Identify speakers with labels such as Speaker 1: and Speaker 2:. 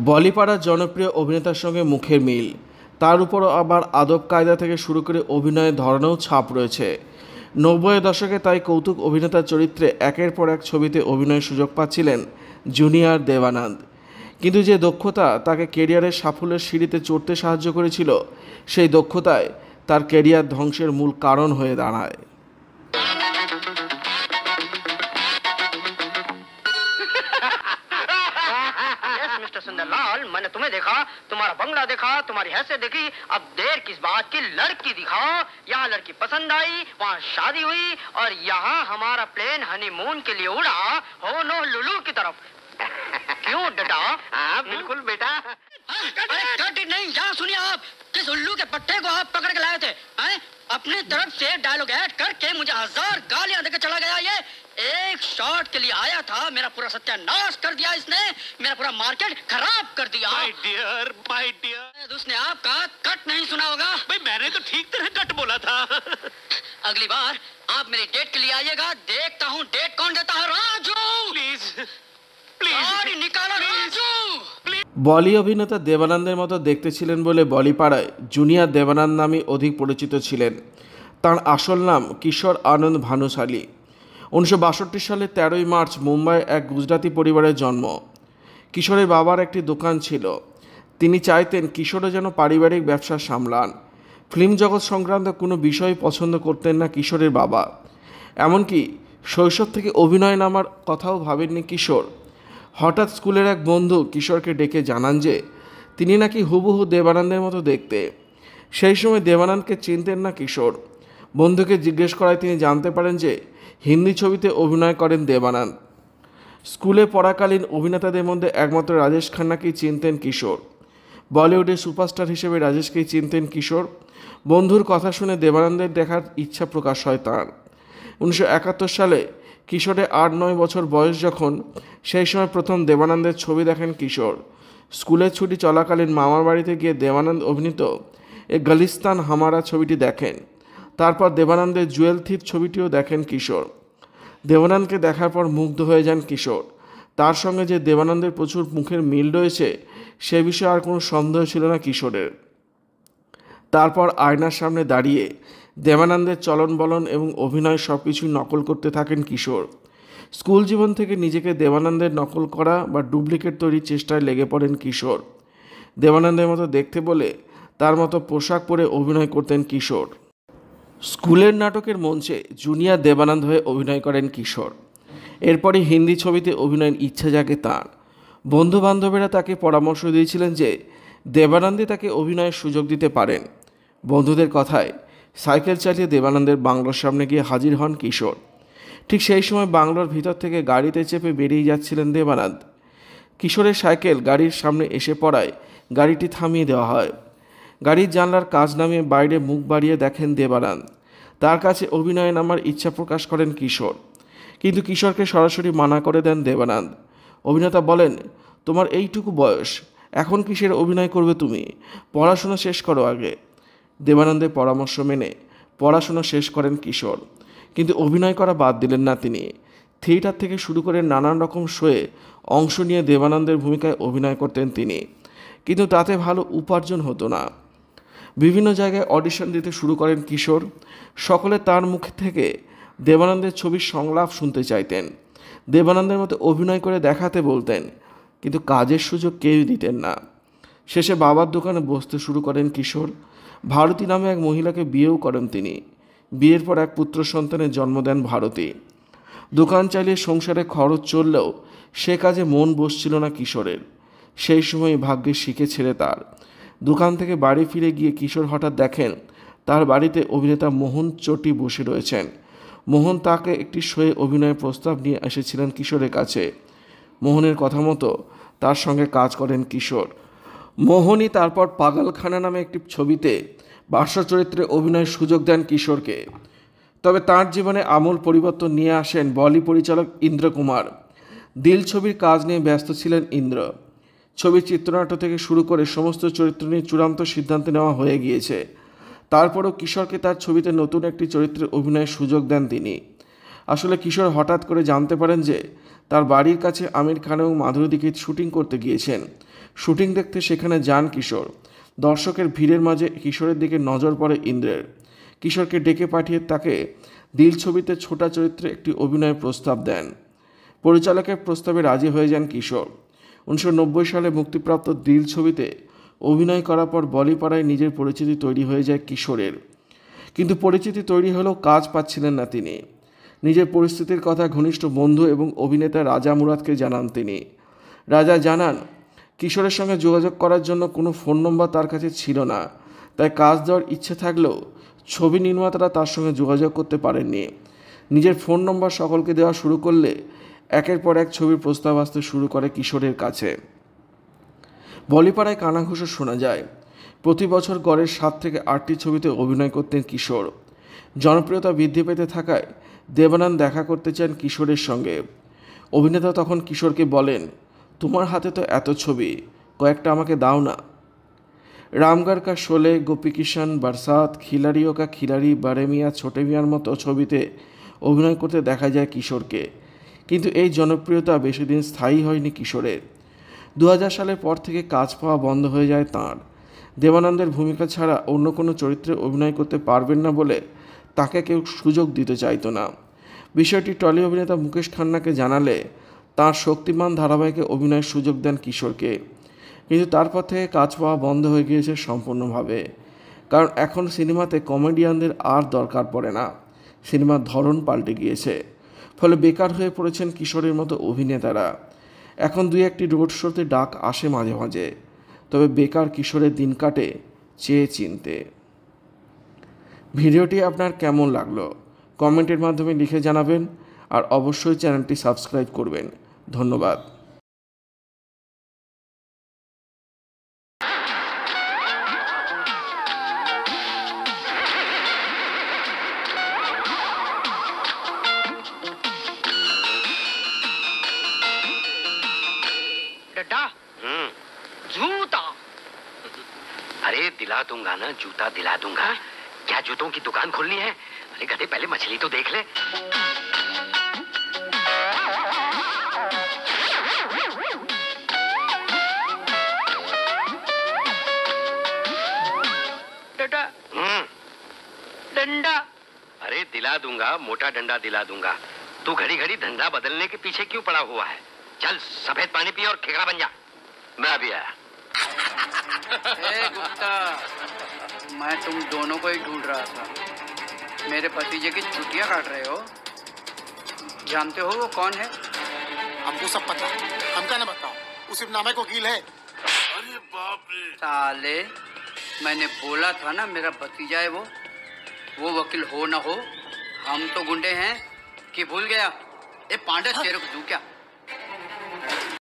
Speaker 1: বলিপাড়ার জনপ্রিয় অভিনেতার সঙ্গে মুখের মিল, তার উপরও আবার আদব কায়দা থেকে শুরু করে অভিনয়ের ধরনেও ছাপ রয়েছে। ৯০ দশকে তাই কৌতুক অভিনেতার চরিত্রে একের পর এক ছবিতে অভিনয়ের সুযোগ পাচ্ছিলেন জুনিয়র দেবানন্দ। কিন্তু যে দক্ষতা তাকে কেরিয়ারের সাফল্যের সিঁড়িতে চড়তে সাহায্য করেছিল, সেই দক্ষতায় তার কেরিয়ার ধ্বংসের মূল কারণ হয়ে দাঁড়ায়।
Speaker 2: मिस्टर सुंदरलाल, मैंने तुम्हें देखा, तुम्हारा बंगला देखा, तुम्हारी हैसियत देखी, अब देर किस बात की, लड़की दिखाओ। यहाँ लड़की पसंद आई, वहाँ शादी हुई और यहाँ हमारा प्लेन हनीमून के लिए उड़ा हो नो लुलू की तरफ। क्यों डटा? बिल्कुल बेटा। कट नहीं, यहाँ सुनिए आप, किस उल्लू के पट्टे को आप पकड़ के लाए थे? अपनी तरफ से डायलॉग ऐड करके मुझे 1000 गालियां देकर चला गया। ये एक शॉट के लिए आया था, मेरा पूरा सत्यानाश कर दिया इसने, मेरा पूरा मार्केट खराब कर दिया।
Speaker 3: माय डियर
Speaker 2: उसने आपका कट नहीं सुना होगा।
Speaker 3: भाई मैंने तो ठीक तरह कट बोला था।
Speaker 2: अगली बार आप मेरी डेट के लिए आइएगा, देखता हूँ डेट कौन देता है। राजू
Speaker 3: प्लीज
Speaker 2: गाड़ी निकालो राजू।
Speaker 1: বলি অভিনেতা দেবানন্দের মতো দেখতে ছিলেন বলে বলিপাড়ায় জুনিয়র দেবানন্দ নামে অধিক পরিচিত ছিলেন। তার আসল নাম কিশোর আনন্দ ভানুশালী। 1962 সালে 13ই মার্চ মুম্বাইয়ের এক গুজরাটি পরিবারের জন্ম। কিশোরের বাবার একটি দোকান ছিল। তিনি চাইতেন কিশোরও যেন পারিবারিক ব্যবসা সামলান। ফিল্ম জগৎ সংক্রান্ত কোনো বিষয় পছন্দ করতেন না কিশোরের বাবা। এমনকি শৈশব থেকে অভিনয় নামার কথাও ভাবেননি কিশোর। হঠাৎ স্কুলের এক বন্ধু কিশোরকে ডেকে জানান যে তিনি নাকি হুবহু দেবানন্দের মতো দেখতে। সেই সময় দেবানন্দকে চিনতেন না কিশোর। বন্ধুকে জিজ্ঞেস করায় তিনি জানতে পারেন যে হিন্দি ছবিতে অভিনয় করেন দেবানন্দ। স্কুলে পড়াকালীন অভিনেতাদের মধ্যে একমাত্র রাজেশ খান্নাকেই চিনতেন কিশোর। বলিউডের সুপারস্টার হিসেবে রাজেশকেই চিনতেন কিশোর। বন্ধুর কথা শুনে দেবানন্দের দেখার ইচ্ছা প্রকাশ হয় তাঁর। 1971 সালে কিশোরের 8-9 বছর বয়স যখন, সেই সময় প্রথম দেবানন্দের ছবি দেখেন কিশোর। স্কুলের ছুটি চলাকালীন মামার বাড়িতে গিয়ে দেবানন্দ অভিনীত এ গালিস্তান হামারা ছবিটি দেখেন। তারপর দেবানন্দের জুয়েল থিপ ছবিটিও দেখেন কিশোর। দেবানন্দকে দেখার পর মুগ্ধ হয়ে যান কিশোর। তার সঙ্গে যে দেবানন্দের প্রচুর মুখের মিল রয়েছে, সে বিষয়ে আর কোনো সন্দেহ ছিল না কিশোরের। তারপর আয়নার সামনে দাঁড়িয়ে দেবানন্দের চলন বলন এবং অভিনয় সব কিছুই নকল করতে থাকেন কিশোর। স্কুল জীবন থেকে নিজেকে দেবানন্দের নকল করা বা ডুপ্লিকেট তৈরির চেষ্টায় লেগে পড়েন কিশোর। দেবানন্দের মতো দেখতে বলে তার মতো পোশাক পরে অভিনয় করতেন কিশোর। স্কুলের নাটকের মঞ্চে জুনিয়র দেবানন্দ হয়ে অভিনয় করেন কিশোর। এরপরে হিন্দি ছবিতে অভিনয়ের ইচ্ছা জাগে তাঁর। বন্ধুবান্ধবেরা তাকে পরামর্শ দিয়েছিলেন যে দেবানন্দই তাকে অভিনয়ের সুযোগ দিতে পারেন। বন্ধুদের কথায় সাইকেল চালিয়ে দেবানন্দের বাংলোর সামনে গিয়ে হাজির হন কিশোর। ঠিক সেই সময় বাংলোর ভিতর থেকে গাড়িতে চেপে বেরিয়ে যাচ্ছিলেন দেবানন্দ। কিশোরের সাইকেল গাড়ির সামনে এসে পড়ায় গাড়িটি থামিয়ে দেওয়া হয়। গাড়ির জানলার কাচ নামিয়ে বাইরে মুখ বাড়িয়ে দেখেন দেবানন্দ। তার কাছে অভিনয়ে নামার ইচ্ছা প্রকাশ করেন কিশোর, কিন্তু কিশোরকে সরাসরি মানা করে দেন দেবানন্দ। অভিনেতা বলেন, তোমার এইটুকু বয়স, এখন কিসের অভিনয় করবে তুমি? পড়াশোনা শেষ করো আগে। দেবানন্দের পরামর্শ মেনে পড়াশোনা শেষ করেন কিশোর, কিন্তু অভিনয় করা বাদ দিলেন না তিনি। থিয়েটার থেকে শুরু করে নানান রকম শোয়ে অংশ নিয়ে দেবানন্দের ভূমিকায় অভিনয় করতেন তিনি, কিন্তু তাতে ভালো উপার্জন হতো না। বিভিন্ন জায়গায় অডিশন দিতে শুরু করেন কিশোর। সকলে তার মুখ থেকে দেবানন্দের ছবির সংলাপ শুনতে চাইতেন, দেবানন্দের মতো অভিনয় করে দেখাতে বলতেন, কিন্তু কাজের সুযোগ কেউই দিতেন না। শেষে বাবার দোকানে বসতে শুরু করেন কিশোর। ভারতী নামে এক মহিলাকে বিয়েও করেন তিনি। বিয়ের পর এক পুত্র সন্তানের জন্ম দেন ভারতী। দোকান চালিয়ে সংসারে খরচ চললেও সে কাজে মন বসছিল না কিশোরের। সেই সময় ভাগ্যের শিখে ছেড়ে তার দোকান থেকে বাড়ি ফিরে গিয়ে কিশোর হঠাৎ দেখেন তার বাড়িতে অভিনেতা মোহন চটি বসে রয়েছেন। মোহন তাকে একটি শোয়ে অভিনয়ের প্রস্তাব নিয়ে এসেছিলেন কিশোরের কাছে। মোহনের কথা মতো তার সঙ্গে কাজ করেন কিশোর। মোহনই তারপর পাগলখানা নামে একটি ছবিতে বার্ষা চরিত্রে অভিনয়ের সুযোগ দেন কিশোরকে। তবে তার জীবনে আমূল পরিবর্তন নিয়ে আসেন বলি পরিচালক ইন্দ্র কুমার। দিল ছবির কাজ নিয়ে ব্যস্ত ছিলেন ইন্দ্র। ছবির চিত্রনাট্য থেকে শুরু করে সমস্ত চরিত্র নিয়ে চূড়ান্ত সিদ্ধান্ত নেওয়া হয়ে গিয়েছে। তারপরও কিশোরকে তার ছবিতে নতুন একটি চরিত্রে অভিনয়ের সুযোগ দেন তিনি। আসলে কিশোর হঠাৎ করে জানতে পারেন যে তার বাড়ির কাছে আমির খান এবং মাধুরী দীক্ষিত শুটিং করতে গিয়েছেন। শুটিং দেখতে সেখানে যান কিশোর। দর্শকের ভিড়ের মাঝে কিশোরের দিকে নজর পড়ে ইন্দ্রের। কিশোরকে ডেকে পাঠিয়ে তাকে দিল ছবিতে ছোটা চরিত্রে একটি অভিনয়ের প্রস্তাব দেন। পরিচালকের প্রস্তাবে রাজি হয়ে যান কিশোর। 1990 সালে মুক্তিপ্রাপ্ত দিল ছবিতে অভিনয় করার পর বলিপাড়ায় নিজের পরিচিতি তৈরি হয়ে যায় কিশোরের। কিন্তু পরিচিতি তৈরি হলেও কাজ পাচ্ছিলেন না তিনি। নিজের পরিস্থিতির কথা ঘনিষ্ঠ বন্ধু এবং অভিনেতা রাজা মুরাদকে জানান তিনি। রাজা জানান, কিশোরের সঙ্গে যোগাযোগ করার জন্য কোনো ফোন নম্বর তার কাছে ছিল না, তাই কাজ দেওয়ার ইচ্ছে থাকলেও ছবি নির্মাতারা তার সঙ্গে যোগাযোগ করতে পারেননি। নিজের ফোন নম্বর সকলকে দেওয়া শুরু করলে একের পর এক ছবির প্রস্তাব আসতে শুরু করে কিশোরের কাছে। বলিপাড়ায় কানাঘুষো শোনা যায়। প্রতি বছর গড়ে 7 থেকে 8টি ছবিতে অভিনয় করতেন কিশোর। জনপ্রিয়তা বৃদ্ধি পেতে থাকায় দেবানন্দ দেখা করতে চান কিশোরের সঙ্গে। অভিনেতা তখন কিশোরকে বলেন, তোমার হাতে তো এত ছবি, কয়েকটা আমাকে দাও না। রামগড় কা শোলে, গোপী কিষাণ, বরসাত, খিলাড়িও কা খিলাড়ি, বারে মিয়া, ছোটে মিয়ার মতো ছবিতে অভিনয় করতে দেখা যায় কিশোরকে। কিন্তু এই জনপ্রিয়তা বেশি দিন স্থায়ী হয়নি কিশোরের। 2000 সালের পর থেকে কাজ পাওয়া বন্ধ হয়ে যায় তাঁর। দেবানন্দের ভূমিকা ছাড়া অন্য কোনো চরিত্রে অভিনয় করতে পারবেন না বলে তাকে কেউ সুযোগ দিতে চাইতো না। বিষয়টি টলি অভিনেতা মুকেশ খান্নাকে জানালে তাঁর শক্তিমান ধারাবাহিকে অভিনয়ের সুযোগ দেন কিশোরকে। কিন্তু তারপর থেকে কাজ পাওয়া বন্ধ হয়ে গিয়েছে সম্পূর্ণভাবে। কারণ এখন সিনেমাতে কমেডিয়ানদের আর দরকার পড়ে না, সিনেমার ধরন পাল্টে গিয়েছে। ফলে বেকার হয়ে পড়েছেন কিশোরের মতো অভিনেতারা। এখন 2-1টি রোড শোতে ডাক আসে মাঝে মাঝে, তবে বেকার কিশোরের দিন কাটে চেয়ে চিনতে। ভিডিওটি আপনার কেমন লাগলো কমেন্টের মাধ্যমে লিখে জানাবেন, আর অবশ্যই চ্যানেলটি সাবস্ক্রাইব করবেন। ধন্যবাদ।
Speaker 2: डड्डा जूता।
Speaker 3: अरे दिला दूंगा ना, जूता दिला दूंगा। क्या जूतों की दुकान खोलनी है? अरे गधे, पहले मछली तो देख ले।
Speaker 2: डड्डा डंडा।
Speaker 3: अरे दिला दूंगा, मोटा डंडा दिला दूंगा। तू घड़ी घड़ी धंधा बदलने के पीछे क्यों पड़ा हुआ है? चल सफेद पानी पी और खेकड़ा बन जा। मैं अभी आया।
Speaker 4: ए गुप्ता, मैं तुम दोनों को ही ढूंढ रहा था। मेरे भतीजे की छुट्टियां काट रहे हो। जानते हो वो कौन है?
Speaker 5: हमको सब पता है, हमका ना बताओ। उस सिर्फ नामे को वकील है। अरे बाप रे
Speaker 4: साले, मैंने बोला था ना मेरा भतीजा है वो वकील हो ना हो, हम तो गुंडे हैं कि भूल गया? ए पांडे, तेरे को दूं क्या?